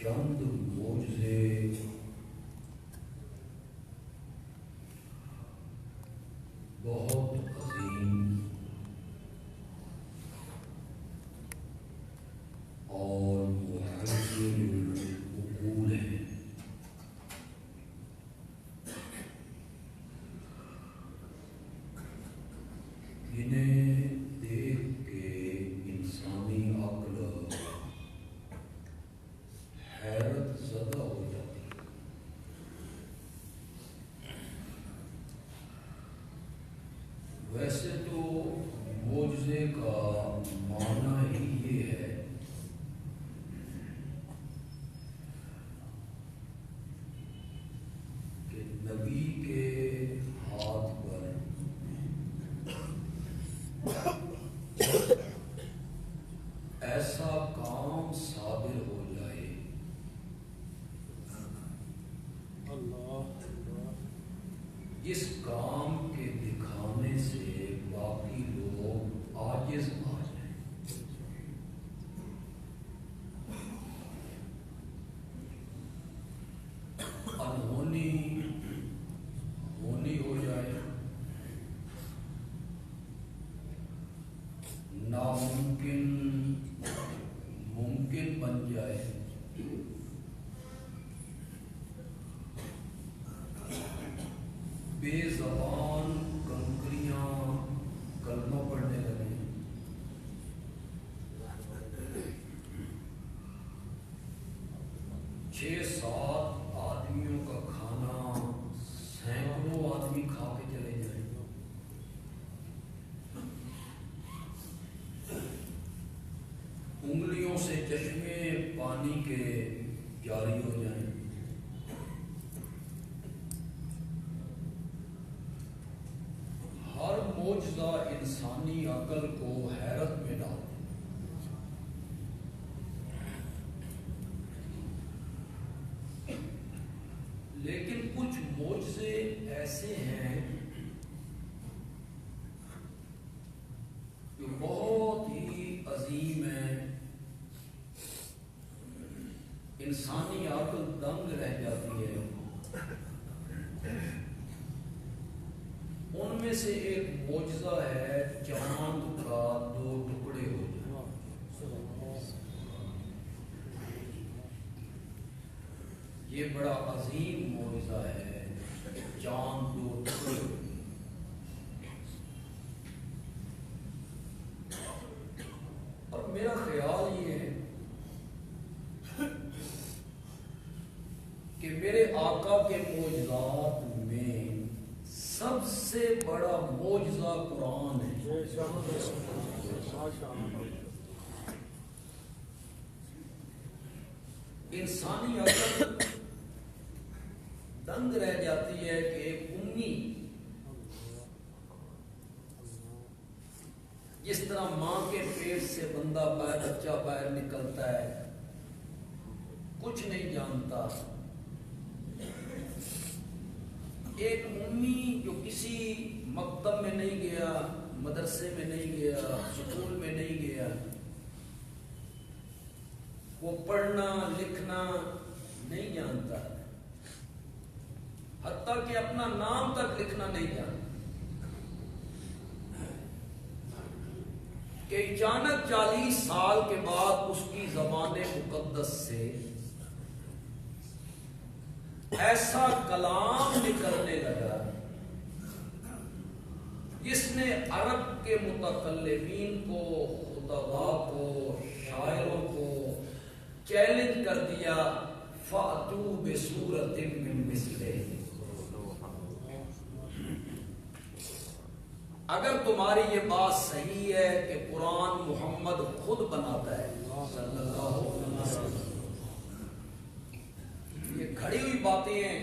چند معجزے بہت عظیم اور محیر العقول ہیں، جنہیں دیکھ کے انسانی عقل حیرت زدہ ہو جاتی ہے۔ ویسے تو معجزے کا معنی ہی یہ ہے کہ نبی کے ہاتھ پر ایسا کام صادر ہو جائے جس کام کے دکھانے سے باقی لوگ عاجز آ جائیں۔ انہونی ہونی ہو جائے، ناممکن ممکن بن جائے، بے زبان کنکریاں کلمہ پڑھنے لگے، 6-7 آدمیوں کا کھانا سینکڑوں آدمی کھا کے چلے جائیں، انگلیوں سے چشمے پانی کے جاری ہو جائیں، ہر معجزہ انسانی عقل کو حیرت میں ڈال دے۔ لیکن کچھ معجزے ایسے ہیں جو بہت ہی عظیم ہیں، انسانی عقل دنگ رہ جاتی ہے۔ ان میں سے ایک معجزہ ہے چاند کا 2 ٹکڑے ہو جانا۔ یہ بڑا عظیم معجزہ ہے، چاند 2 ٹکڑے ہو جانا۔ اور میرا خیال یہ ہے کہ میرے آقا کے معجزات میں سب سے بڑا معجزہ قرآن ہے۔ انسانی عقل دنگ رہ جاتی ہے کہ ایک امی جس طرح ماں کے پیٹ سے بچہ باہر نکلتا ہے، کچھ نہیں جانتا، ایک امی جو کسی مکتب میں نہیں گیا، مدرسے میں نہیں گیا، سکول میں نہیں گیا، وہ پڑھنا لکھنا نہیں جانتا، حتیٰ کہ اپنا نام تک لکھنا نہیں جانتا، کہ اچانک 40 سال کے بعد اس کی زبان مقدس سے ایسا کلام نکلنے لگا جس نے عرب کے متکلمین کو، خطباء کو، شاعروں کو چیلنج کر دیا، فَأْتُوا بِسُورَةٍ مِّن مِّثْلِهِ۔ اگر تمہاری یہ بات صحیح ہے کہ قرآن محمد خود بناتا ہے صلی اللہ علیہ وسلم، یہ کھڑی ہوئی باتیں ہیں،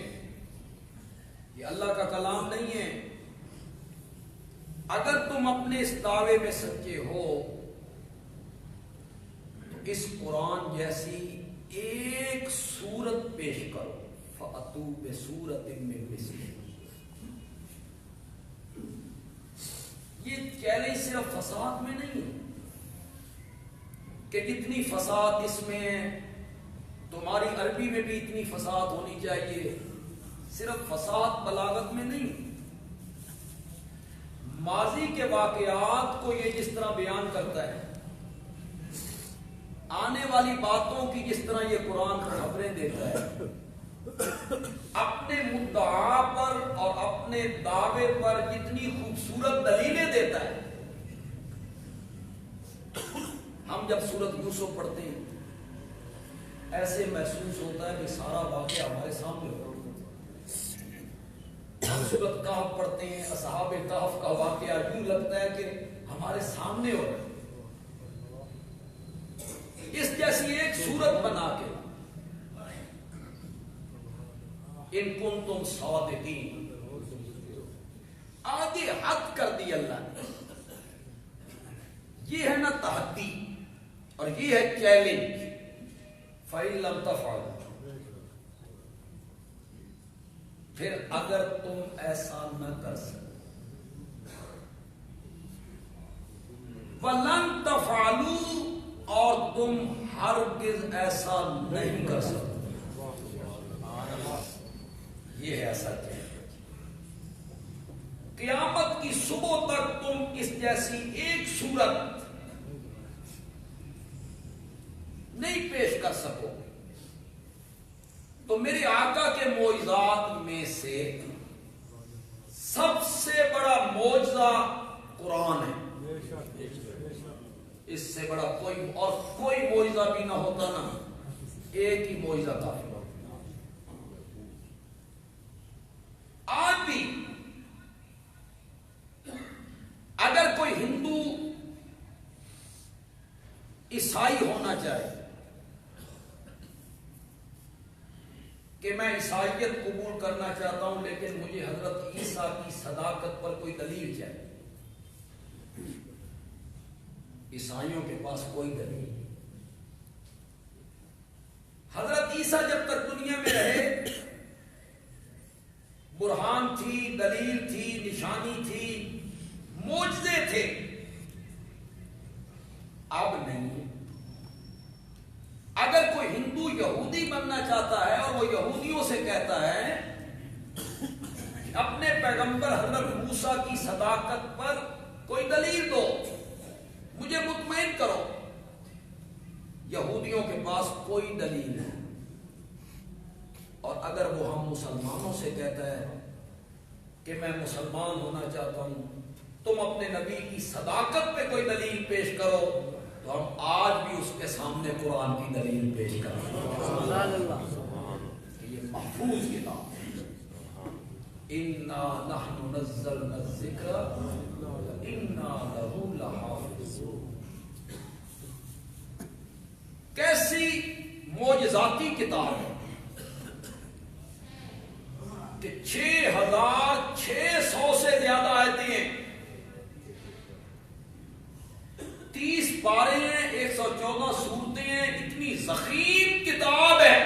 یہ اللہ کا کلام نہیں ہے، اگر تم اپنے اس دعوے میں سچے ہو تو اس قرآن جیسی ایک سورت پیش کرو، فَأْتُوا بِسُورَةٍ مِّن مِّثْلِهِ۔ یہ چیلنج صرف فساد میں نہیں کہ جتنی فساد اس میں ہے تمہاری عربی میں بھی اتنی فساد ہونی چاہیے، صرف فساد بلاغت میں نہیں، ماضی کے واقعات کو یہ جس طرح بیان کرتا ہے، آنے والی باتوں کی جس طرح یہ قرآن خبریں دیتا ہے، اپنے مدعا پر اور اپنے دعوے پر جتنی خوبصورت دلیلیں دیتا ہے۔ ہم جب سورۃ یوسف پڑھتے ہیں ایسے محسوس ہوتا ہے کہ سارا واقعہ ہمارے سامنے ہو۔ ہم سورۃ کہف پڑھتے ہیں، اصحاب کہف کا واقعہ یوں لگتا ہے کہ ہمارے سامنے ہو رہا ہے۔ اس جیسی ایک سورت بنا کے ان کنتم صادقین، آگے حد کر دی اللہ نے۔ یہ ہے نا تحدی اور یہ ہے چیلنج، فَإِن لَمْ تَفْعَلُوا، پھر اگر تم ایسا نہ کر سکو، وَلَن تَفْعَلُوا، اور تم ہرگز ایسا نہیں کر سکتے۔ یہ ہے ایسا چیلنج، قیامت کی صبح تک تم اس جیسی ایک صورت نہیں پیش کر سکو۔ تو میرے آقا کے معجزات میں سے سب سے بڑا معجزہ قرآن ہے، اس سے بڑا کوئی اور کوئی معجزہ بھی نہ ہوتا، نا ایک ہی معجزہ کافی ہوتا۔ عیسائی ہونا چاہے کہ میں عیسائیت قبول کرنا چاہتا ہوں لیکن مجھے حضرت عیسیٰ کی صداقت پر کوئی دلیل چاہیے، عیسائیوں کے پاس کوئی دلیل نہیں۔ حضرت عیسیٰ جب تک دنیا میں رہے برہان تھی، دلیل تھی، نشانی تھی، معجزے تھے، اب نہیں۔ اگر کوئی ہندو یہودی بننا چاہتا ہے اور وہ یہودیوں سے کہتا ہے اپنے پیغمبر حضرت موسیٰ کی صداقت پر کوئی دلیل دو، مجھے مطمئن کرو، یہودیوں کے پاس کوئی دلیل نہیں۔ اور اگر وہ ہم مسلمانوں سے کہتا ہے کہ میں مسلمان ہونا چاہتا ہوں، تم اپنے نبی کی صداقت پہ کوئی دلیل پیش کرو، تو ہم آج بھی اس کے سامنے قرآن کی دلیل پیش کریں کہ یہ محفوظ کتاب ہے۔ اِنَّا نَحْنُ نَزَّلْنَا الذِّكْرَ وَإِنَّا لَهُ لَحَافِظُونَ۔ کیسی معجزاتی کتاب ہے کہ 6600 سے زیادہ آیتیں ہیں، 30 پارے ہیں، 114 سورتیں ہیں، اتنی ضخیم کتاب ہے،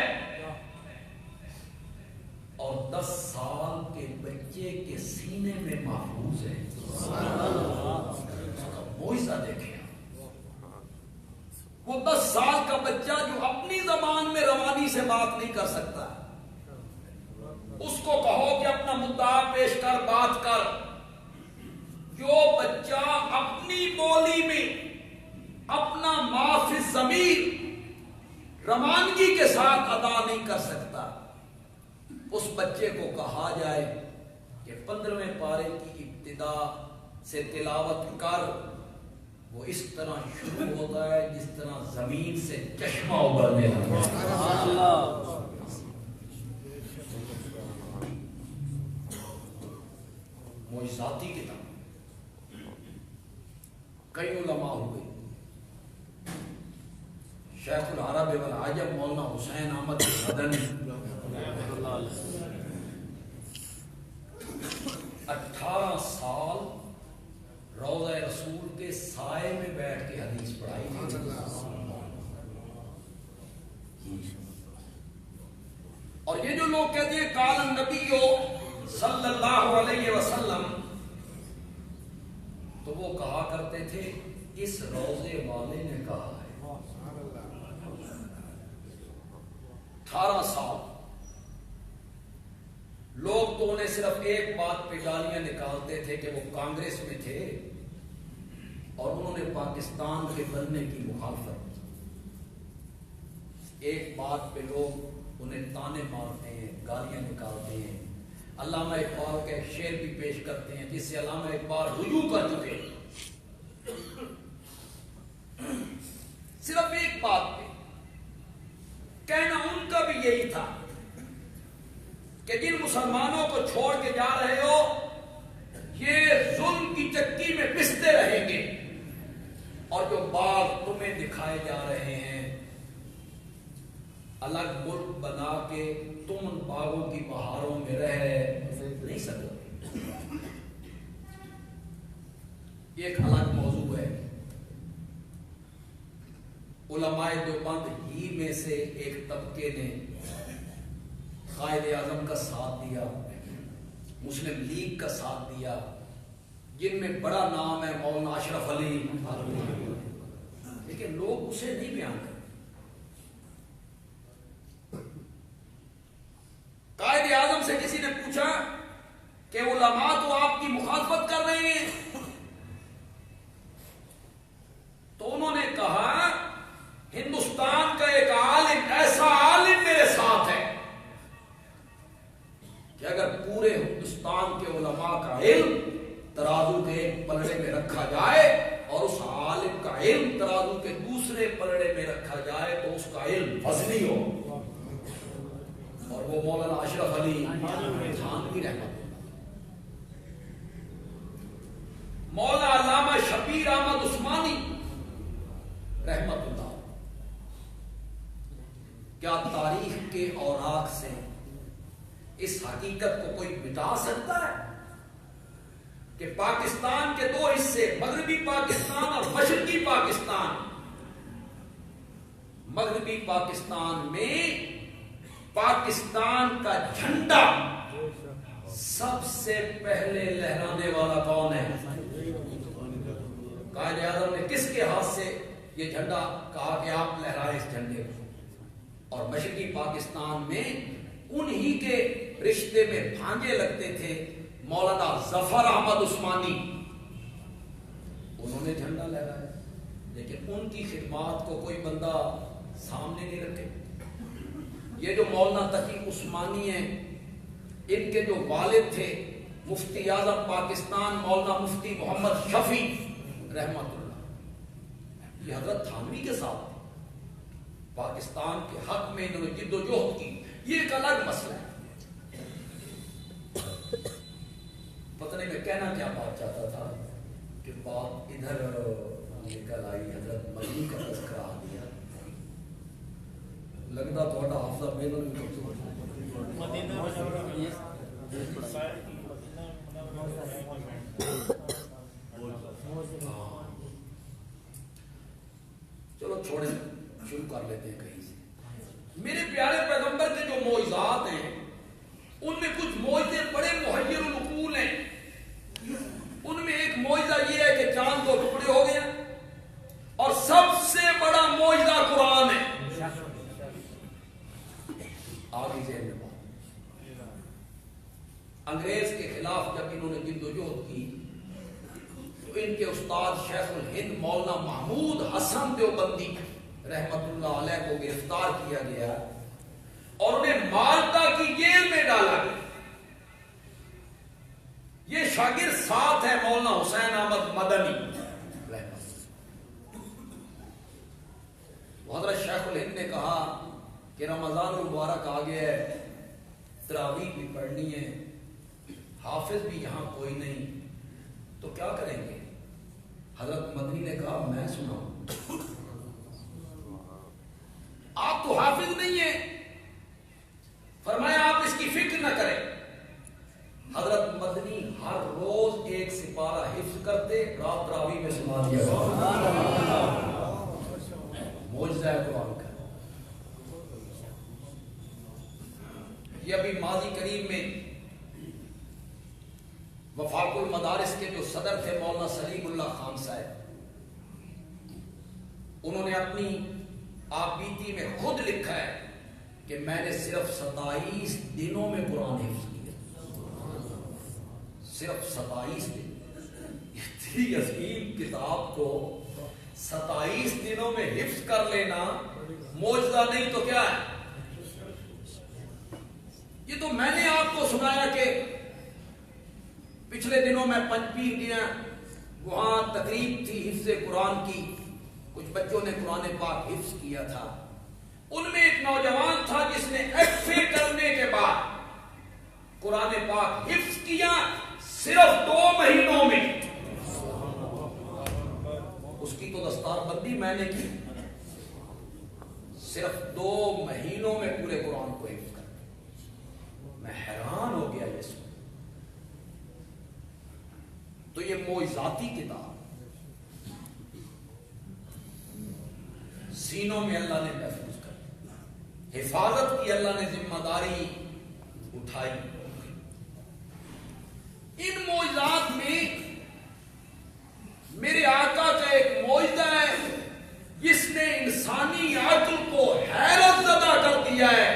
اور 10 سال کے بچے کے سینے میں محفوظ ہے۔ معجزہ دیکھیں، وہ 10 سال کا بچہ جو اپنی زبان میں روانی سے بات نہیں کر سکتا، اس کو کہو کہ اپنا مدعا پیش کر، بات کر۔ جو بچہ اپنی بولی میں اپنا ما فی الضمیر روانگی کے ساتھ ادا نہیں کر سکتا، اس بچے کو کہا جائے کہ 15ویں پارے کی ابتدا سے تلاوت کر، وہ اس طرح شروع ہوتا ہے جس طرح زمین سے چشمہ ابلنے لگتا ہے۔ معجزاتی کتاب، کئی علماء ہوئے، شیخ العرب والعجم مولانا حسین احمد مدنی 18 سال روضہ رسول کے سائے میں بیٹھ کے حدیث پڑھائی تھی، اور یہ جو لوگ کہتے ہیں قال النبی صلی اللہ علیہ وسلم، تو وہ کہا کرتے تھے اس روضے والے نے کہا ہے۔ 18 سال لوگ تو انہیں صرف ایک بات پہ گالیاں نکالتے تھے کہ وہ کانگریس میں تھے اور انہوں نے پاکستان کے بننے کی مخالفت۔ ایک بات پہ لوگ انہیں تانے مارتے ہیں، گالیاں نکالتے ہیں۔ علامہ اقبال کا ایک شعر بھی پیش کرتے ہیں جس سے علامہ اقبال رجوع کر چکے، صرف ایک بات پہ کہنا ان کا بھی یہی تھا کہ جن مسلمانوں کو چھوڑ کے جا رہے ہو یہ ظلم کی چکی میں پستے رہیں گے، اور جو باغ تمہیں دکھائے جا رہے ہیں الگ ملک بنا کے تم ان باغوں کی بہاروں میں رہ نہیں سکتے۔ یہ ایک الگ موضوع ہے۔ علماء دیوبند ہی میں سے ایک طبقے نے قائد اعظم کا ساتھ دیا، مسلم لیگ کا ساتھ دیا، جن میں بڑا نام ہے مولانا اشرف علی، لیکن لوگ اسے نہیں بیان کرتے۔ قائد اعظم سے کسی نے پوچھا کہ علماء تو آپ کی مخالفت کر رہے ہیں، تو انہوں نے کہا ہندوستان کا ایک عالم، ایسا عالم میرے ساتھ ہے کہ اگر پورے ہندوستان کے علماء کا علم ترازو کے ایک پلڑے میں رکھا جائے اور اس عالم کا علم ترازو کے دوسرے پلڑے میں رکھا جائے تو اس کا علم وزنی ہو، اور وہ مولانا اشرف علی تھانوی رحمت اللہ، مولانا علامہ شبیر احمد عثمانی رحمت اللہ، کیا تاریخ کے اوراق سے اس حقیقت کو کوئی مٹا سکتا ہے کہ پاکستان کے دو حصے، مغربی پاکستان اور مشرقی پاکستان، مغربی پاکستان میں پاکستان کا جھنڈا سب سے پہلے لہرانے والا کون ہے؟ قائد اعظم نے کس کے ہاتھ سے یہ جھنڈا کہا کہ آپ لہرائیں اس جھنڈے کو؟ اور مشرقی پاکستان میں انہی کے رشتے میں بھانجے لگتے تھے مولانا ظفر احمد عثمانی، انہوں نے جھنڈا لہرایا، لیکن ان کی خدمات کو کوئی بندہ سامنے نہیں رکھے۔ یہ جو مولانا تقی عثمانی ہیں، ان کے جو والد تھے مفتی اعظم پاکستان مولانا مفتی محمد شفیع رحمت اللہ، یہ حضرت تھانوی کے ساتھ پاکستان کے حق میں انہوں نے جد و جہد کی، یہ ایک الگ مسئلہ ہے۔ پتہ نہیں میں کہنا کیا بات چاہتا تھا کہ بات ادھر نکل آئی، حضرت مدنی کا تذکرہ آ گیا، لگتا تھوڑا حافظہ میرے چلو چھوڑیں، شروع کر لیتے ہیں کہیں سے۔ میرے پیارے پیغمبر کے جو معجزات ہیں ان میں کچھ معجزے بڑے محیر العقول ہیں۔ ان میں ایک معجزہ یہ ہے کہ چاند دو ٹکڑے ہو گئے، اور سب سے بڑا معجزہ قرآن ہے۔ آگے ذہن میں بات، انگریز کے خلاف جب انہوں نے جد و جہد کی تو ان کے استاد شیخ الہند مولانا محمود حسن دیوبندی رحمت اللہ علیہ کو گرفتار کیا گیا اور انہیں مالٹا کی جیل میں ڈالا گیا۔ یہ شاگرد ساتھ ہے مولانا حسین احمد مدنی رحمت۔ حضرت شیخ الہند نے کہا کہ رمضان المبارک آ گیا ہے، تراویح بھی پڑھنی ہے، حافظ بھی یہاں کوئی نہیں، تو کیا کریں گے؟ حضرت مدنی نے کہا میں سناؤں، آپ تو حافظ نہیں ہیں، فرمایا آپ اس کی فکر نہ کریں۔ حضرت مدنی ہر روز ایک سپارہ حفظ کرتے، رات تراویح میں سنا دیا۔ معجزہ ہے قرآن کا۔ یہ ابھی ماضی قریب میں وفاق المدارس کے جو صدر تھے مولانا سلیم اللہ خان صاحب، انہوں نے اپنی آپ بیتی میں خود لکھا ہے کہ میں نے صرف 27 دنوں میں قرآن حفظ کیا، صرف 27 دن۔ اتنی عظیم کتاب کو 27 دنوں میں حفظ کر لینا معجزہ نہیں تو کیا ہے؟ یہ تو میں نے آپ کو سنایا کہ پچھلے دنوں میں پنجپیر گیا، وہاں تقریب تھی حفظ قرآن کی، کچھ بچوں نے قرآن پاک حفظ کیا تھا۔ ان میں ایک نوجوان تھا جس نے ایف اے کرنے کے بعد قرآن پاک حفظ کیا صرف 2 مہینوں میں۔ اس کی تو دستار بندی میں نے کی، صرف 2 مہینوں میں پورے قرآن کو حفظ کر۔ میں حیران ہو گیا یہ سن۔ تو یہ معجزاتی کتاب سینوں میں اللہ نے محفوظ کر، حفاظت کی اللہ نے ذمہ داری اٹھائی۔ ان معجزات میں میرے آقا کا ایک معجزہ ہے جس نے انسانی عقل کو حیرت زدہ کر دیا ہے،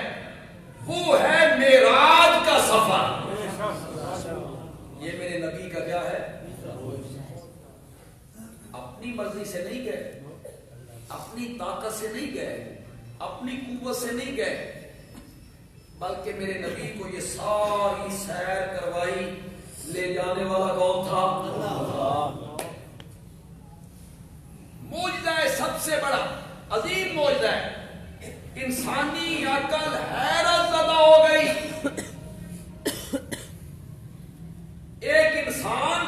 وہ ہے معراج کا سفر۔ یہ میرے نبی کا کیا ہے؟ اپنی مرضی سے نہیں گئے، اپنی طاقت سے نہیں گئے، اپنی قوت سے نہیں گئے، بلکہ میرے نبی کو یہ ساری سیر کروائی لے جانے والا کون تھا؟ اللہ۔ معجزہ ہے سب سے بڑا، عظیم معجزہ ہے۔ انسانی عقل حیرت زدہ ہو گئی۔ ایک انسان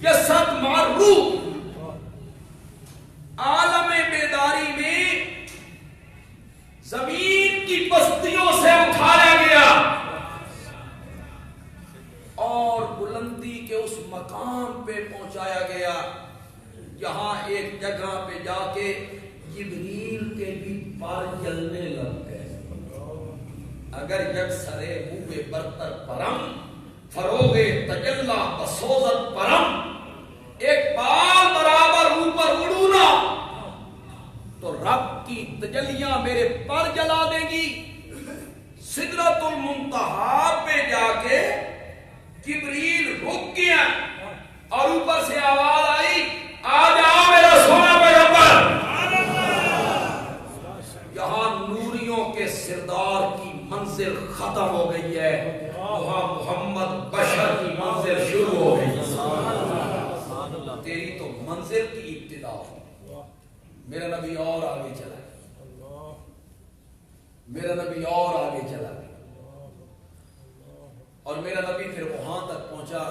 جسد معروف عالم بیداری میں زمین کی بستیوں سے اٹھایا گیا اور بلندی کے اس مقام پہ پہنچایا گیا جہاں ایک جگہ پہ جا کے جبریل کے بھی پر جلنے لگ گئے. اگر یک سرے ہوئے برتر پرم فروغ تجلا بسوزت پرم، ایک بال برابر اوپر اڑونا تو رب کی تجلیاں میرے پر جلا دے گی. سدرۃ المنتہا پہ جا کے جبریل رک گیا اور اوپر سے آواز آئی آ جاؤ میرا سونا پیغمبر. یہاں نوریوں کے سردار کی منزل ختم ہو گئی ہے، وہاں محمد بشر کی منزل شروع ہو گئی. تیری تو منزل کی ابتدا ہو. میرا نبی اور آگے چلا گیا، میرا نبی اور آگے چلا گیا اور میرا نبی پھر وہاں تک پہنچا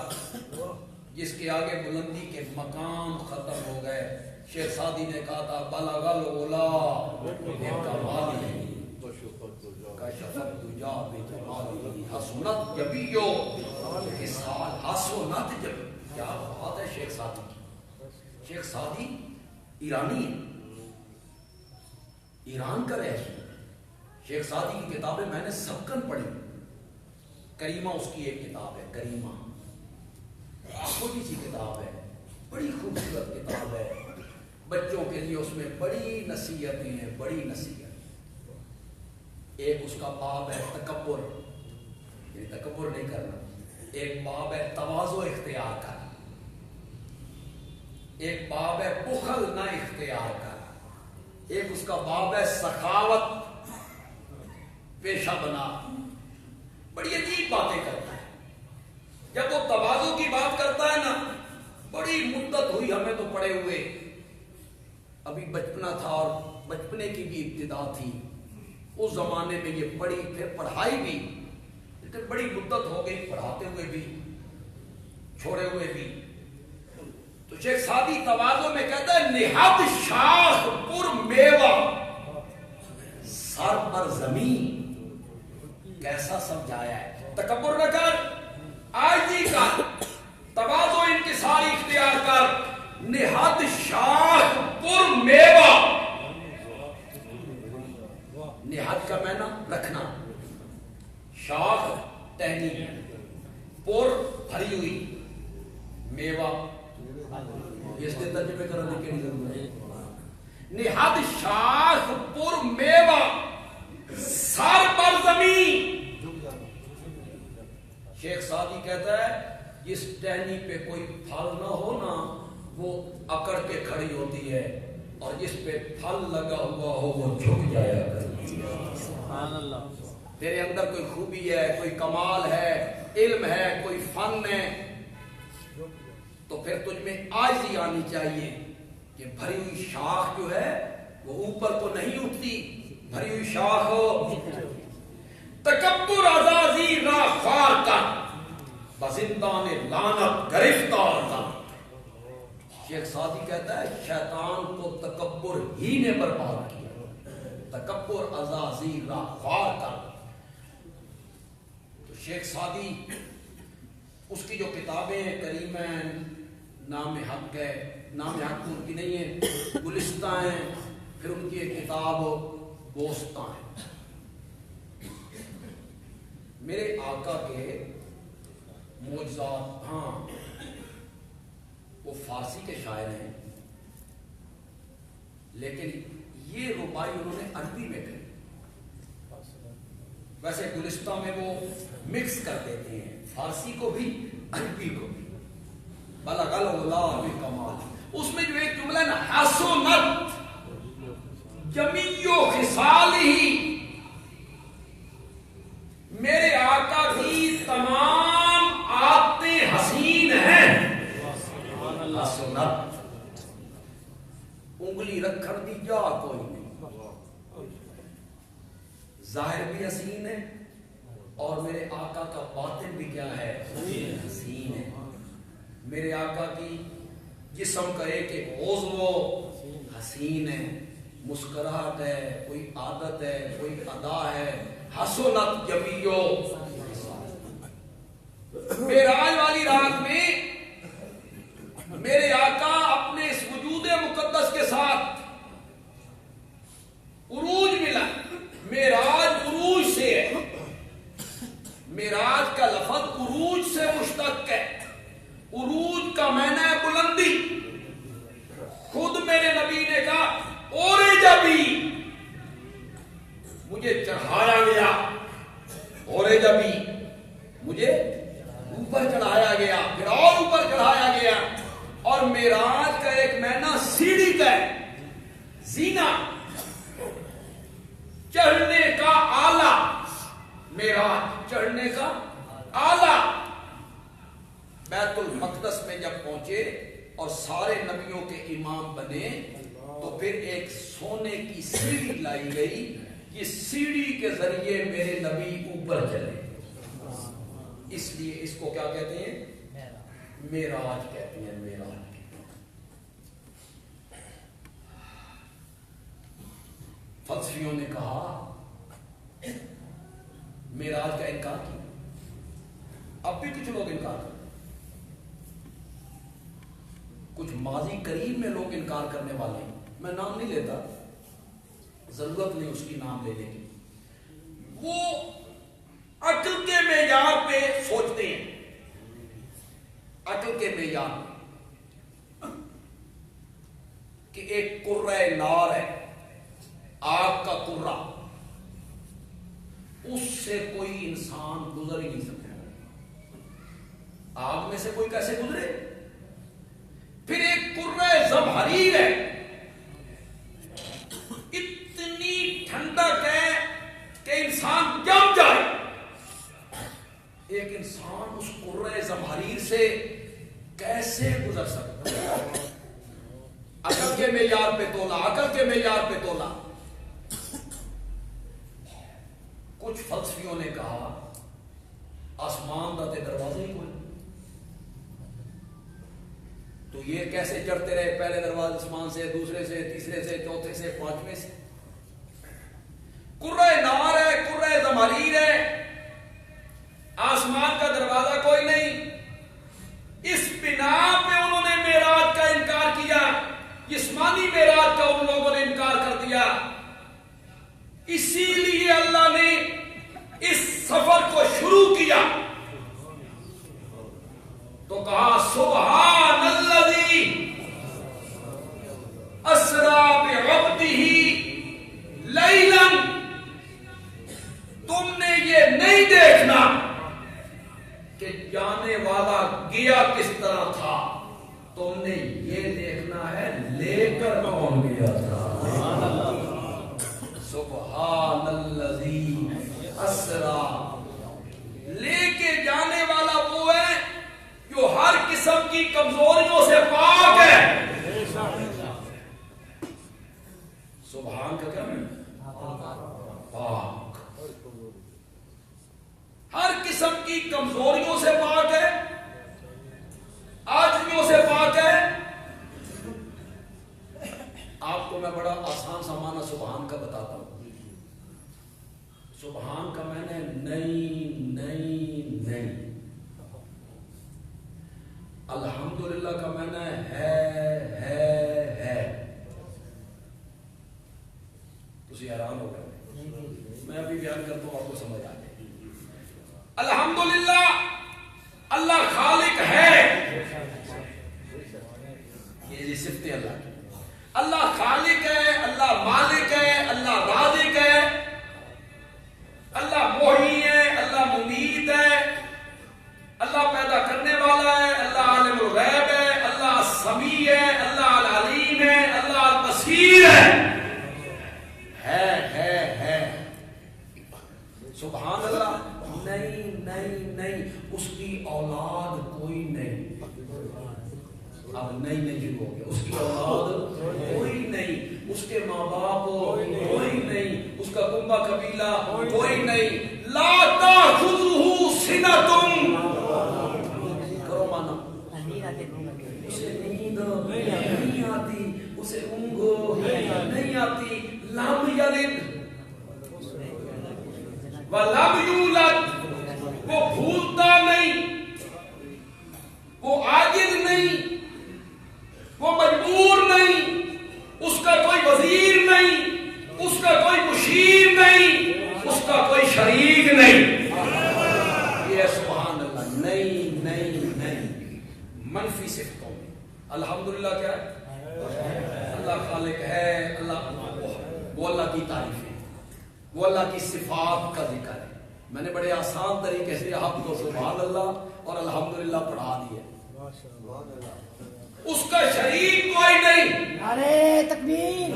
جس کے آگے بلندی کے مقام ختم ہو گئے. شیخ سعدی نے کہا تھا بلغ العلا بکمالہ کشفت دجا بجمالہ حسنت جبیو خصال حسنت جب. کیا بات ہے شیخ سعدی کی. شیخ سعدی ایرانی ہے، ایران کا رہی. شیخ سعدی کی کتابیں میں نے سب کن پڑھی. کریمہ اس کی ایک کتاب ہے، کریمہ چھوٹی سی کتاب ہے، بڑی خوبصورت کتاب ہے. بچوں کے لیے اس میں بڑی نصیحتیں ہیں، بڑی نصیحت. ایک اس کا باب ہے تکبر، یعنی تکبر نہیں کرنا. ایک باب ہے تواضع اختیار کرنا. ایک باب ہے بخل نہ اختیار کرنا. ایک اس کا باب ہے سخاوت پیشہ بنا. بڑی عجیب باتیں کرتا ہے. جب وہ تواضع کی بات کرتا ہے نا، بڑی مدت ہوئی ہمیں تو پڑے ہوئے، ابھی بچپنا تھا اور بچپنے کی بھی ابتدا تھی. اس زمانے میں یہ پڑھی، پھر پڑھائی بھی، لیکن بڑی مدت ہو گئی پڑھاتے ہوئے بھی، چھوڑے ہوئے بھی. تو شیخ سعدی تواضع میں کہتا ہے نہاد شاخ پر میوہ سر پر زمین. کیسا سمجھایا ہے. تکبر نہ کر، عاجزی کر، تواضع انکساری اختیار کر. نہاد شاخ پر میوہ. نہاد کا معنی رکھنا، شاخ ٹہنی، پر بھری ہوئی، میوہ اس کے ترجمے کرنے کے لیے نہاد شاخ پر میوہ سر پر زمین. شیخ سعدی کہتا ہے جس ٹہنی پہ کوئی پھل نہ ہو نا وہ اکڑ کے کھڑی ہوتی ہے، اور جس پہ پھل لگا ہوا ہو وہ جھک جایا کرتی ہے. سبحان اللہ. تیرے اندر کوئی خوبی ہے، کوئی کمال ہے، علم ہے، کوئی فن ہے، تو پھر تجھ میں عاجزی آنی چاہیے کہ بھری ہوئی شاخ جو ہے وہ اوپر تو نہیں اٹھتی، بھری ہوئی شاخ ہو. تکبر عزازی را خوار کر، بزندان لعنت گرفتار کر. شیخ سعدی کہتا ہے شیطان کو تکبر ہی نے برباد کیا. تکبر عزازی را خوار کر. تو شیخ سعدی اس کی جو کتابیں ہیں کریمہ ہیں، نام حق ہے، نام حق ان کی نہیں ہے، گلستہ ہیں، پھر ان کی ایک کتاب گوستہ ہیں. میرے آقا کے معجزات، ہاں وہ فارسی کے شاعر ہیں لیکن یہ ربائی انہوں نے عربی میں کہی. ویسے گلستہ میں وہ مکس کر دیتے ہیں فارسی کو بھی عربی کو بھی. بلغ العلا بکمال، اس میں جو ایک جملہ ہے نا حسنت جمیع خصالہ، میرے آقا کی تمام عادتیں حسین ہیں. حسنت انگلی رکھن دی جا کوئی نہیں، ظاہر بھی حسین ہے اور میرے آقا کا باطن بھی کیا ہے؟ حسین ہے. میرے آقا کی جسم کا ایک ایک عضو حسین ہے. مسکراہٹ ہے, کوئی عادت ہے, کوئی ادا ہے. حسنت جمیو. معراج والی رات میں میرے آقا اپنے اس وجود مقدس کے ساتھ عروج ملا. معراج عروج سے ہے. معراج کا لفظ عروج سے مشتق ہے. عروج کا معنی ہے بلندی. خود میرے نبی نے کہا اور جبھی مجھے چڑھایا گیا, اور جبھی مجھے اوپر چڑھایا گیا, پھر اور اوپر چڑھایا گیا. اور معراج کا ایک معنی سیڑھی کا ہے, زینہ, چڑھنے کا آلہ. معراج چڑھنے کا آلہ. بیت المقدس میں جب پہنچے اور سارے نبیوں کے امام بنے تو پھر ایک سونے کی سیڑھی لائی گئی کہ سیڑھی کے ذریعے میرے نبی اوپر چلے. اس لیے اس کو کیا کہتے ہیں؟ معراج کہتے ہیں. معراج. فلسفیوں نے کہا معراج کا انکار کیا. اب بھی کچھ لوگ انکار کرتے, کچھ ماضی قریب میں لوگ انکار کرنے والے ہیں. میں نام نہیں لیتا, ضرورت نہیں اس کی نام لینے کی. وہ عقل کے معیار پہ سوچتے ہیں. عقل کے معیار کہ ایک قرہ نار ہے, آگ کا قرہ, اس سے کوئی انسان گزر ہی نہیں سکتا. آگ میں سے کوئی کیسے گزرے؟ پھر ایک قرہ زمہریر ہے, اتنی ٹھنڈک ہے کہ انسان جم جائے. ایک انسان اس قرہ زمہریر سے کیسے گزر سکتا ہے؟ عقل کے معیار پہ تولا, عقل کے معیار پہ تولا. کچھ فلسفیوں نے کہا آسمان کا دروازے ہی کوئی, تو یہ کیسے چڑھتے رہے پہلے دروازے آسمان سے, دوسرے سے, تیسرے سے, چوتھے سے, پانچویں سے. قرہ نار ہے, قرہ زمہریر ہے, آسمان کا دروازہ کوئی نہیں. اس بنا پہ انہوں نے معراج کا انکار کیا, جسمانی معراج کا ان لوگوں نے انکار کر دیا. اسی لیے اللہ نے اس سفر کو شروع کیا تو کہا سبحان الذی اسری بعبدہ لیلا. تم نے یہ نہیں دیکھنا کہ جانے والا گیا کس طرح تھا, تم نے یہ دیکھنا ہے لے کر کون گیا تھا. سبحان الذی اسری. لے کے جانے والا وہ ہے جو ہر قسم کی کمزوریوں سے پاک ہے. سبحان کا کیا ہے؟ پاک. ہر قسم کی کمزوریوں سے پاک ہے, عاجزیوں سے پاک ہے. آپ کو میں بڑا آسان سا معنی سبحان کا بتاتا ہوں. سبحان کا معنی نہیں نہیں نہیں. الحمدللہ کا معنی ہے. تسی حیران ہو گئے, میں ابھی بیان کرتا ہوں آپ کو سمجھ آ جائے. الحمدللہ اللہ خالق ہے, یہ صفت اللہ کی. اللہ خالق ہے, اللہ مالک ہے, اللہ رازق ہے, اللہ محیی ہے, اللہ ممیت ہے, اللہ پیدا کرنے والا ہے, اللہ عالم الغیب ہے, اللہ سمیع ہے, اللہ العلیم ہے, اللہ البصیر ہے. سبحان اللہ. نہیں نہیں نہیں, اس کی اولاد کوئی نہیں. اب نہیں نہیں شروع ہو گیا. اس کی اولاد کوئی نہیں, اس کے ماں باپ کوئی نہیں, اس کا کنبہ قبیلہ کوئی نہیں. لا تأخذہ سنۃ, کرو مانا, اسے نیند نہیں آتی, اسے اونگو نہیں آتی. لم یلد ولم یولد, وہ بھولتا نہیں, وہ عاجز نہیں, وہ مجبور نہیں, اس کا کوئی وزیر نہیں, اس کا کوئی مشیر نہیں, اس کا کوئی شریک نہیں. یہ سبحان اللہ. نہیں نہیں نہیں, منفی صفتوں میں الحمدللہ کیا ہے؟ اللہ خالق ہے, وہ اللہ کی تعریف ہے, وہ اللہ کی صفات کا ذکر ہے. میں نے بڑے آسان طریقے سے آپ کو سبحان اللہ اور الحمدللہ پڑھا دیا. اس کا شریک کوئی نہیں. نعرہ تکبیر.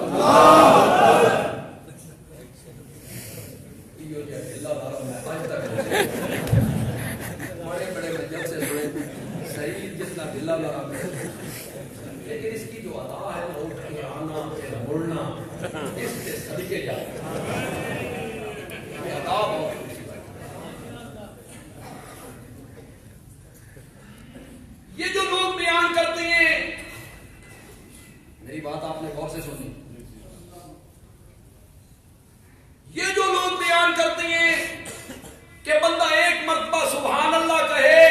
بڑے بڑے جب سے صحیح جتنا دلہ لگا, لیکن اس کی جو ادا ہے وہ اٹھ کے آنا پھر مڑنا, اس سے صدقے جاتے ہیں ادا بہت خوشی بات. یہ جو لوگ بیان کرتے ہیں, میری بات آپ نے غور سے سنی, یہ جو لوگ بیان کرتے ہیں کہ بندہ ایک مرتبہ سبحان اللہ کہے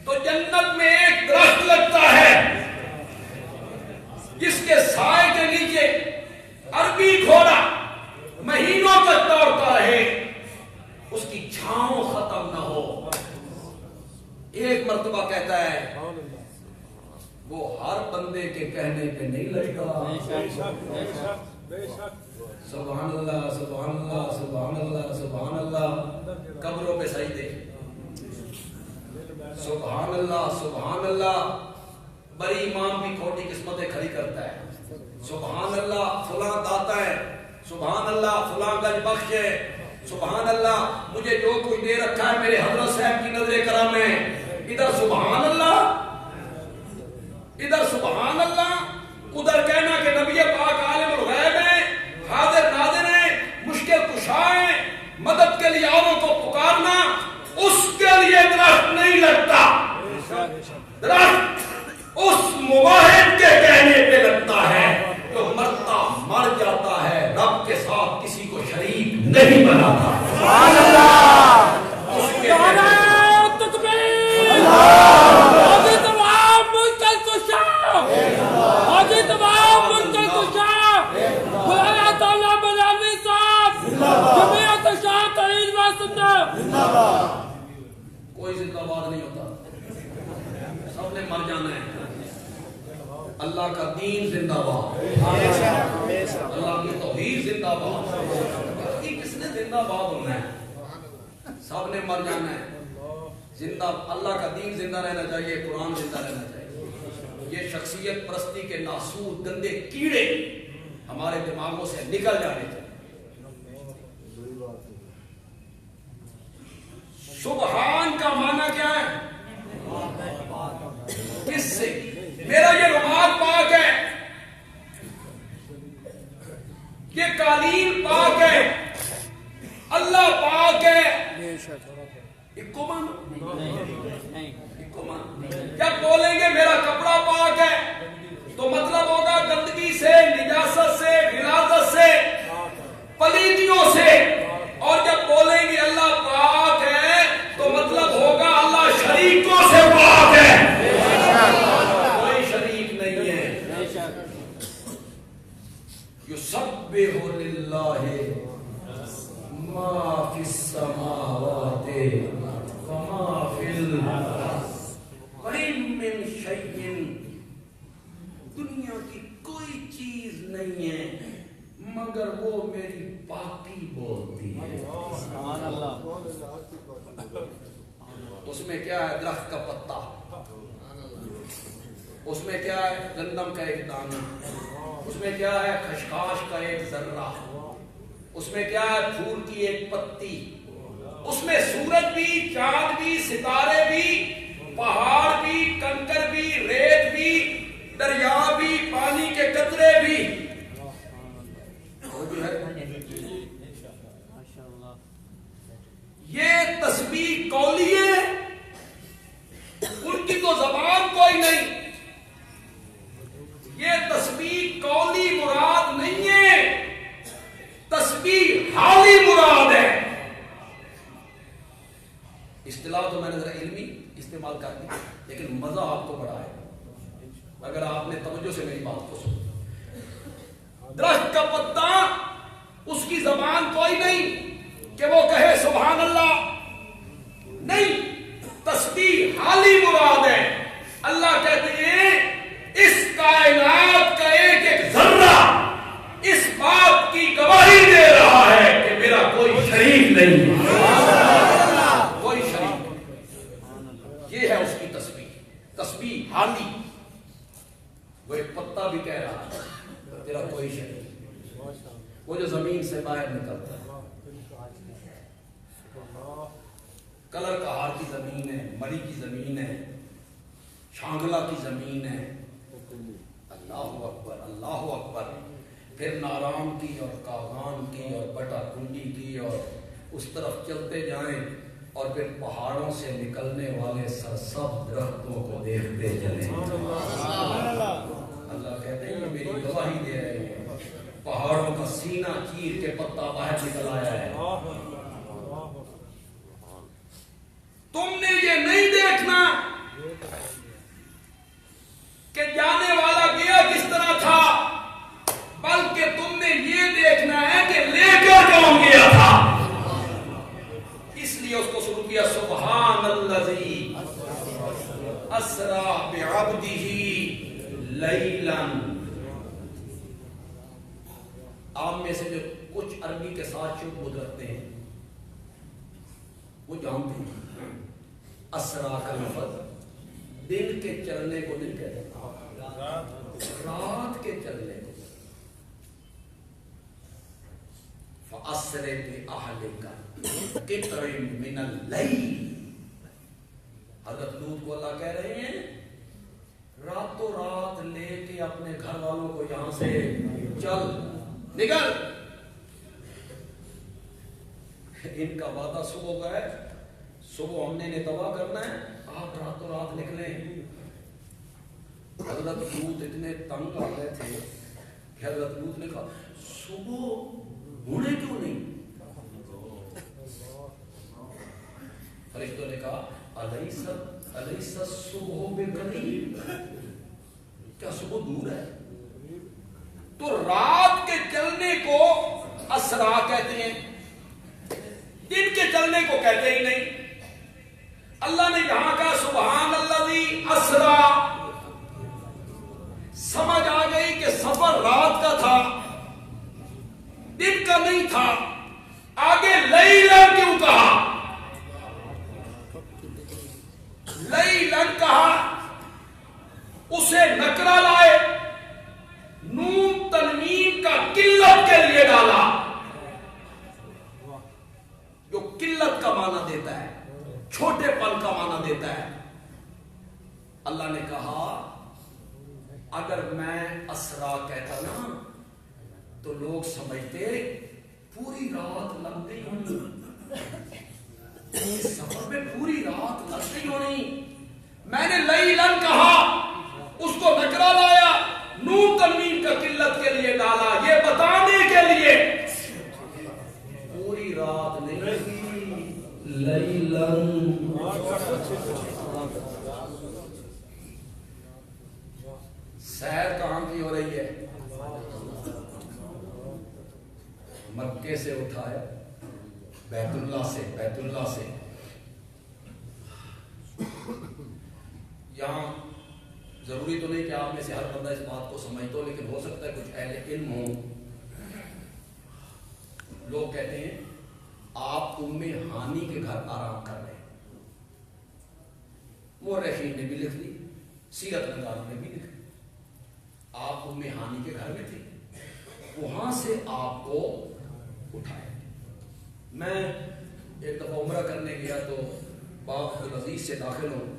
تو جنت میں ایک درخت لگتا ہے جس کے سائے کے نیچے عربی گھوڑا مہینوں تک دوڑتا رہے, اس کی چھاؤں ختم نہ ہو. ایک مرتبہ کہتا ہے, وہ ہر بندے کے کہنے پہ نہیں لگتا. سبحان اللہ سبحان اللہ سبحان اللہ سبحان اللہ. قبروں پہ سجدے, سبحان اللہ سبحان اللہ. بڑی امام بھی کھوٹی قسمتیں کھڑی کرتا ہے. سبحان اللہ فلاں داتا ہے, سبحان اللہ فلاں گنج بخش ہے, سبحان اللہ مجھے جو کچھ دے رکھا ہے میرے حضرت صاحب کی نظر کرم ہے. ادھر سبحان اللہ, ادھر سبحان اللہ, ادھر کہنا کہ نبی پاک عالم الغیب ہے, حاضر ناظر ہے, مشکل کشا ہے, مدد کے لیے اوروں کو پکارنا, اس کے لیے درخت نہیں لگتا. درخت اس مواحد کے کہنے پہ لگتا ہے جو مرتا مر جاتا ہے, رب کے ساتھ کسی کو شریک نہیں بناتا. سبحان اللہ. اس کے کوئی زندہ باد نہیں ہوتا, سب نے مر جانا ہے. اللہ کا دین زندہ باد, اللہ کی توحید زندہ باد. کس نے زندہ باد ہونا ہے؟ سب نے مر جانا ہے. زندہ اللہ کا دین زندہ رہنا چاہیے, قرآن زندہ رہنا چاہیے. یہ شخصیت پرستی کے ناسور گندے کیڑے ہمارے دماغوں سے نکل جانے چاہیے. سبحان کا معنی کیا ہے؟ کس سے؟ میرا یہ رومال پاک ہے, یہ قالین پاک ہے, اللہ پاک ہے. اکو مانو, جب بولیں گے میرا کپڑا پاک ہے تو مطلب ہوگا گندگی سے, نجاست سے, غلاظت سے, پلیدیوں سے. اور جب بولیں گے اللہ پاک ہے تو مطلب ہوگا اللہ شریکوں سے پاک ہے, کوئی شریک نہیں ہے. یسبح للہ ما فی السماوات وما فی الارض وَإِن مِّن شَيْءٍ, دنیا کی کوئی چیز نہیں ہے مگر وہ میری پاکی بولتی ہے. سبحان اللہ. اس میں کیا ہے؟ درخت کا پتا, اس میں کیا ہے؟ گندم کا ایک دانہ, اس میں کیا ہے؟ خشخاش کا ایک ذرہ, اس میں کیا ہے؟ پھول کی ایک پتی, اس میں سورج بھی, چاند بھی, ستارے بھی, پہاڑ بھی, کنکر بھی, ریت بھی, دریا بھی, پانی کے قطرے بھی. یہ تسبیح قولی ہے, ان کی تو زبان کوئی نہیں. یہ تسبیح حالی مراد ہے. اصطلاح تو میں نے ذرا علمی استعمال کر دی لیکن مزہ آپ کو بڑا ہے اگر آپ نے توجہ سے میری بات کو سنا. درخت کا پتا اس کی زبان کوئی نہیں کہ وہ کہے سبحان اللہ, نہیں, تسبیح حالی مراد ہے. اللہ کہتے ہیں اس کائنات کا ایک ایک ذرہ اس بات کی گواہی دے رہا ہے کہ میرا کوئی شریک نہیں, کوئی شریک نہیں. یہ ہے اس کی تسبیح, تسبیح حالی. وہ ایک پتا بھی کہہ رہا ہے تیرا کوئی شریک نہیں. وہ جو زمین سے باہر نکلتا ہے, کلر کہار کی زمین ہے, مری کی زمین ہے, شانگلہ کی زمین ہے. اللہ اکبر, اللہ اکبر. پھر نارام کی اور کاغان کی اور بٹا کنڈی کی اور اس طرف چلتے جائیں اور پھر پہاڑوں سے نکلنے والے سرسبز درختوں کو دیکھتے چلیں. اللہ کہتے ہیں یہ میری گواہی دے رہے ہیں, پہاڑوں کا سینہ چیر کے پتا باہر نکل آیا ہے. تم نے یہ نہیں دیکھنا کہ جانے والا گیا کس طرح تھا, بلکہ تم نے یہ دیکھنا ہے کہ لے کر کون گیا تھا. اس لیے اس کو شروع کیا سبحان الذی اسری بعبدہ لیلا. آپ میں سے جو کچھ عربی کے ساتھ شبہ رکھتے ہیں وہ جانتے ہیں اسرا کا لفظ دن کے چلنے کو نہیں کہتے, رات کے چلنے کو. فَأَسْرِ بِأَهْلِكَ قِطْعٍ مِّنَ اللَّيْلِ. حضرت لوط کو اللہ کہہ رہے ہیں راتوں رات لے کے اپنے گھر والوں کو یہاں سے چل نکل. ان کا وعدہ صبح کا ہے, صبح ہم نے تباہ کرنا ہے, آپ راتوں رات نکلیں. حضرت لوط اتنے تنگ آ گئے تھے کہ حضرت لوط نے کہا صبح ہونے کیوں نہیں. فرشتوں نے کہا الیس الصبح بقریب, کیا صبح دور ہے. تو رات کے چلنے کو اسرا کہتے ہیں, دن کے چلنے کو کہتے ہی نہیں. اللہ نے یہاں کہا سبحان الذی اسرا, سمجھ آ گئی کہ سفر رات کا تھا, دن کا نہیں تھا. آگے لیلا کیوں کہا, لیلن کہا, اسے نکرہ لائے, نون تنوین کا قلت کے لیے ڈالا جو قلت کا معنی دیتا ہے, چھوٹے پن کا معنی دیتا ہے. اللہ نے کہا اگر میں اسرا کہتا نا تو لوگ سمجھتے پوری رات لگ گئی ہونی, اس سفر میں پوری رات لگ گئی ہونی. میں نے لیلن کہا, اس کو نکرہ لایا, نون تنوین کا قلت کے لیے ڈالا, یہ بتانے کے لیے پوری رات نہیں لیلن. سیر کہاں کی ہو رہی ہے, مکے سے اٹھایا, بیت اللہ سے, بیت اللہ سے یہاں. ضروری تو نہیں کہ آپ میں سے ہر بندہ اس بات کو سمجھتا ہو, لیکن ہو سکتا ہے کچھ اہل علم ہوں. لوگ کہتے ہیں آپ ام ہانی کے گھر آرام کر رہے ہیں. مورخین نے بھی لکھ لی, سیرت نگاروں نے بھی لکھ لی, آپ ام ہانی کے گھر میں تھے, وہاں سے آپ کو اٹھائے. میں ایک دفعہ عمرہ کرنے گیا تو باب العزیز سے داخل ہوں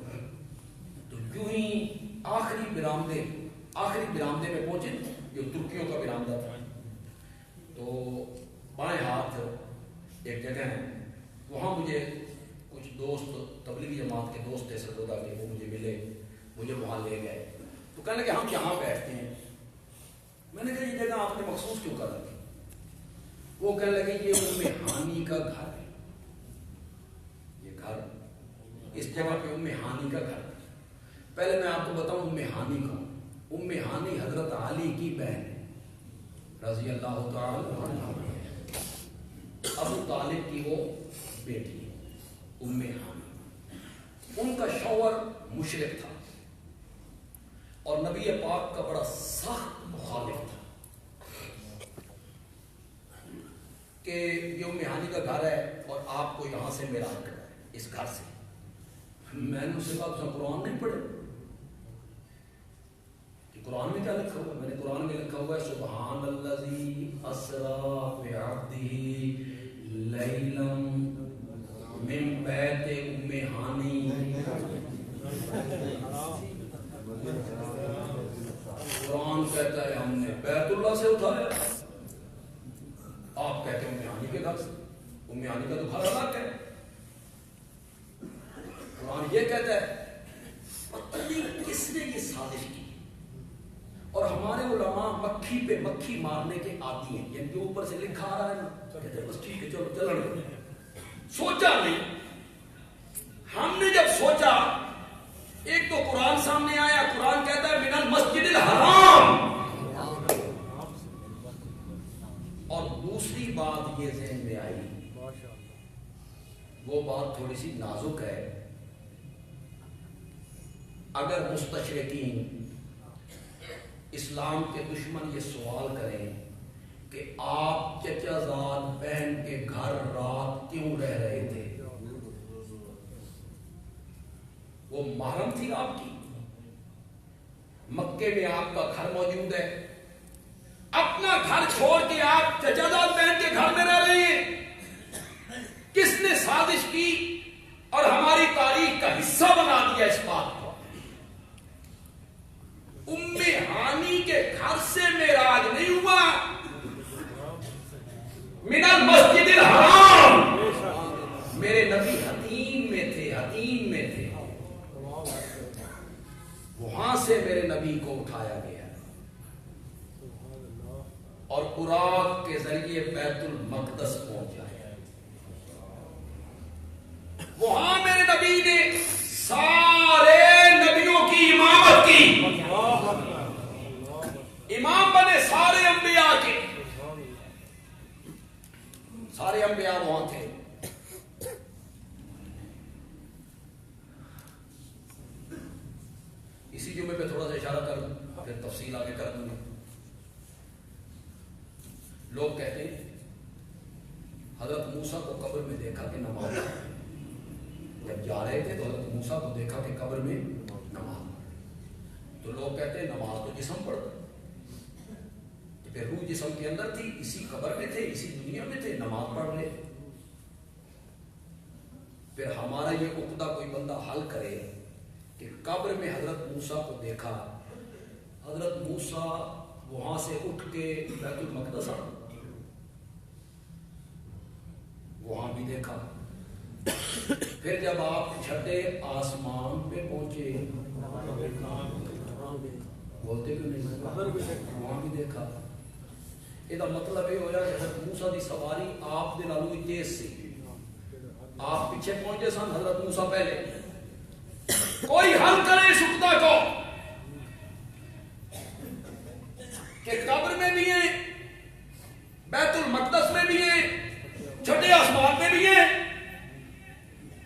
تو یوں ہی آخری برآمدے میں پہنچے, جو ترکیوں کا برآمدہ تھا. تو بائیں ہاتھ ایک جگہ ہے, وہاں مجھے کچھ دوست تبلیغی جماعت کے دوست تھے سرگودا کے, وہ مجھے ملے, مجھے وہاں لے گئے. تو کہنے لگے ہم یہاں بیٹھتے ہیں. میں نے کہا یہ جگہ آپ نے مخصوص کیوں کر رکھی. وہ کہنے لگے یہ ام ہانی کا گھر ہے، یہ گھر اس جگہ پہ ام ہانی کا گھر ہے۔ پہلے میں آپ کو بتاؤں ام ہانی کون؟ ام ہانی حضرت علی کی بہن ہے رضی اللہ تعالی عنہ، ابو طالب کی وہ بیٹی ہے ام ہانی۔ ان کا شوہر مشرک تھا اور نبی پاک کا بڑا سخت مخالف تھا کہ یہ ام ہانی کا گھر ہے اور آپ کو یہاں سے میرا حق ہے اس گھر سے۔ میں نے اس سے کہا تو قرآن نہیں پڑھے کہ قرآن میں کیا لکھا ہوا؟ میں نے قرآن میں لکھا ہوا ہے سبحان الذی اسری بعبدہ لیلا من بیت ام ہانی۔ قرآن کہتا ہے ہم نے بیت اللہ سے اٹھایا، آپ کہتے ہیں ام ہانی کے گھر سے۔ ام ہانی کا تو گھر الگ ہے۔ قرآن یہ کہتا ہے پتہ نہیں کس نے یہ سازش کی، اور ہمارے علماء مکھی پہ مکھی مارنے کے عادی ہیں، یعنی جو اوپر سے لکھا آ رہا ہے نا کہتے ہیں بس ٹھیک ہے چلو چلو، سوچا نہیں۔ ہم نے جب سوچا، ایک تو قرآن سامنے آیا، قرآن کہتا ہے من المسجد الحرام، اور دوسری بات یہ ذہن میں آئی، وہ بات تھوڑی سی نازک ہے۔ اگر مستشرقین اسلام کے دشمن یہ سوال کریں کہ آپ چچا زاد بہن کے گھر رات کیوں رہ رہے تھے، وہ محرم تھی آپ کی، مکے میں آپ کا گھر موجود ہے، اپنا گھر چھوڑ کے آپ چچا زاد بہن کے گھر میں رہ رہے ہیں، کس نے سازش کی اور ہماری تاریخ کا حصہ بنا دیا اس بات کو؟ ام ہانی کے گھر سے معراج نہیں ہوا، من المسجد الحرام، میرے نبی حتیم میں تھے، حتیم میں تھے، وہاں سے میرے نبی کو اٹھایا گیا اور براق کے ذریعے بیت المقدس پہنچایا۔ وہاں میرے نبی نے سارے نبیوں کی امامت کی، امام بنے سارے انبیاء کے، سارے انبیاء وہاں تھے۔ اسی جمعے پہ تھوڑا سا اشارہ کر دوں، پھر تفصیل آگے کر دوں گا۔ لوگ کہتے ہیں حضرت موسیٰ کو قبر میں دیکھا کہ نماز، جب جا رہے تھے تو حضرت موسیٰ کو دیکھا کہ قبر میں نماز، تو لوگ کہتے ہیں نماز تو جسم پڑھتا، پھر روح جسم کے اندر تھی، اسی قبر میں تھے، اسی دنیا میں تھے، نماز پڑھ لے۔ پھر ہمارا یہ عقدہ کوئی بندہ حل کرے کہ قبر میں حضرت موسیٰ کو دیکھا، حضرت موسیٰ وہاں سے اٹھ کے بیت المقدس آ، وہاں بھی دیکھا، پھر جب آپ چھٹے آسمان پہ پہنچے، بولتے کیوں نہیں، وہاں بھی دیکھا۔ یہ مطلب یہ ہوا کہ حضرت موسیٰ دی سواری آپ دے نالوں تیز سی، آپ پیچھے پہنچے سن، حضرت موسیٰ پہلے۔ کوئی حل کرے اس عقدہ کو کہ قبر میں بھی ہیں، بیت المقدس میں بھی ہیں، چھٹے آسمان میں بھی ہیں،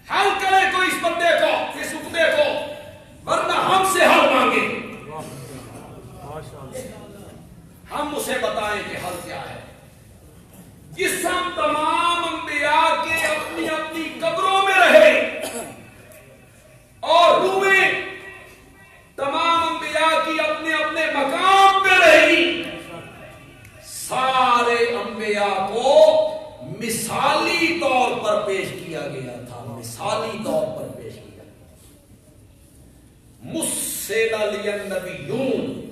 حل کرے کوئی اس بندے کو، اس عقدے کو، ورنہ ہم سے حل مانگے، ہم اسے بتائیں کہ حل کیا ہے۔ جسم تمام انبیاء کے اپنی اپنی قبروں میں رہے اور روحیں تمام انبیاء کی اپنے اپنے مقام پہ رہی، سارے انبیاء کو مثالی طور پر پیش کیا گیا تھا، مثالی طور پر پیش کیا گیا۔ مُسِّلَ لِيَ النَّبِيُّونَ،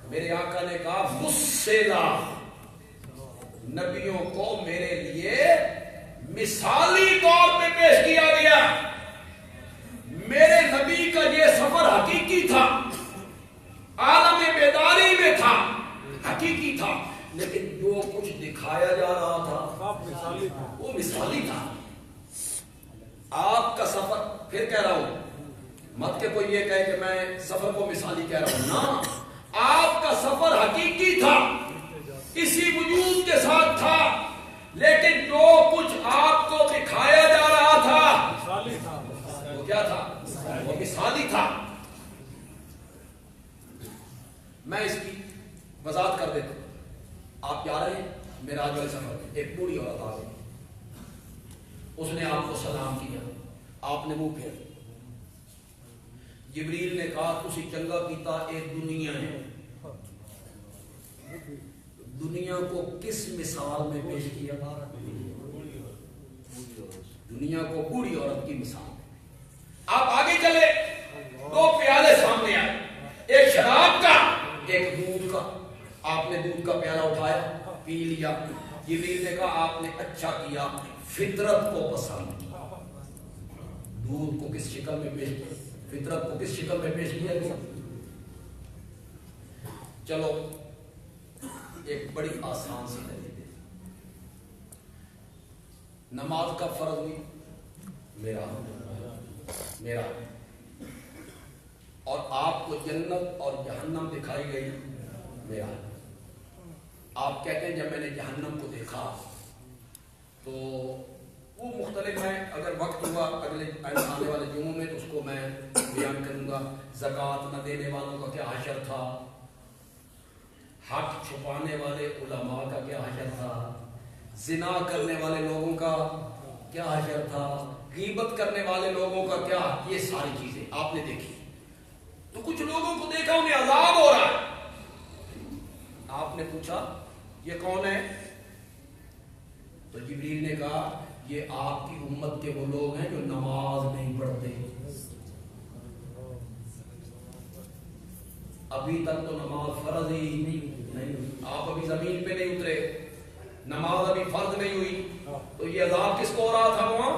میرے آقا نے کہا مُسِّلَ، نبیوں کو میرے لیے مثالی طور پہ پیش کیا گیا۔ میرے نبی کا یہ سفر حقیقی تھا، عالم بیداری میں تھا، حقیقی تھا، لیکن جو کچھ دکھایا جا رہا وہ مثالی تھا. آپ کا سفر، پھر کہہ رہا ہوں مت کہ کوئی یہ کہے کہ میں سفر کو مثالی کہہ رہا ہوں، نا، آپ کا سفر حقیقی تھا، اسی وجود کے ساتھ تھا، لیکن جو کچھ آپ کو دکھایا جا رہا تھا وہ کیا تھا؟ وہ مثالی تھا. میں اس کی وضاحت کر دیتا ہوں. آپ جا رہے ہیں معراج والے سفر میں، ایک بوڑھی عورت آ گئی، اس نے آپ کو سلام کیا، آپ نے منہ پھیر. جبریل نے کہا تسی چنگا کیتا، ایک دنیا ہے. دنیا کو کس مثال میں پیش کیا؟ دنیا کو بوڑھی عورت کی مثال میں. آپ آگے چلے، دو پیالے سامنے آئے، ایک شراب کا ایک دودھ کا. آپ نے دودھ کا پیالہ اٹھایا، پی لیا. جبریل نے کہا آپ نے اچھا کیا، فطرت کو پسند کیا. دودھ کو کس شکل میں پیش کیا؟ فطرت کو کس شکل میں پیش کیا گیا؟ چلو ایک بڑی آسان سی دلیل. نماز کا فرض ہوئی میرا، اور آپ کو جنت اور جہنم دکھائی گئی میرا. آپ کہتے ہیں جب میں نے جہنم کو دیکھا تو وہ مختلف ہے، اگر وقت ہوا اگلے آنے والے جمعوں میں تو اس کو میں بیان کروں گا. زکوٰۃ نہ دینے والوں کا کیا حشر تھا، حق چھپانے والے علماء کا کیا حشر تھا، زنا کرنے والے لوگوں کا کیا حشر تھا، غیبت کرنے والے لوگوں کا کیا، یہ ساری چیزیں آپ نے دیکھی. تو کچھ لوگوں کو دیکھا انہیں عذاب ہو رہا ہے. آپ نے پوچھا یہ کون ہے؟ تو جبریل نے کہا یہ آپ کی امت کے وہ لوگ ہیں جو نماز نہیں پڑھتے. ابھی تک تو نماز فرض ہی نہیں، آپ ابھی زمین پہ نہیں اترے، نماز ابھی فرض نہیں ہوئی، تو یہ عذاب کس کو ہو رہا تھا؟ وہاں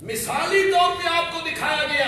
مثالی طور پہ آپ کو دکھایا گیا